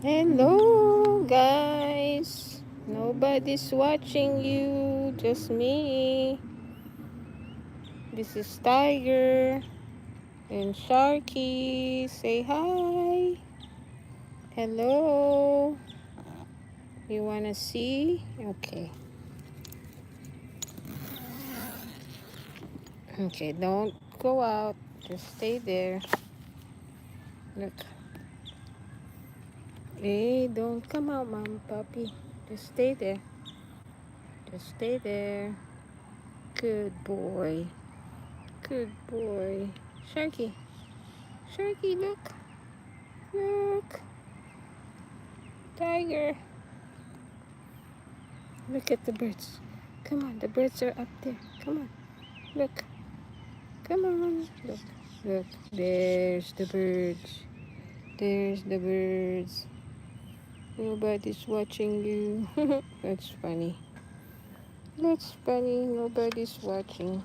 Hello, guys. Nobody's watching you, just me. This is Tiger and Sharky. Say hi. Hello. You wanna see? Okay. Okay, don't go out. Just stay there. Look. Hey, don't come out, mom, puppy. Just stay there. Just stay there. Good boy. Good boy. Sharky. Sharky, look. Look. Tiger. Look at the birds. Come on, the birds are up there. Come on. Look. Come on. Look. Look. There's the birds. There's the birds. Nobody's watching you. That's funny. That's funny. Nobody's watching.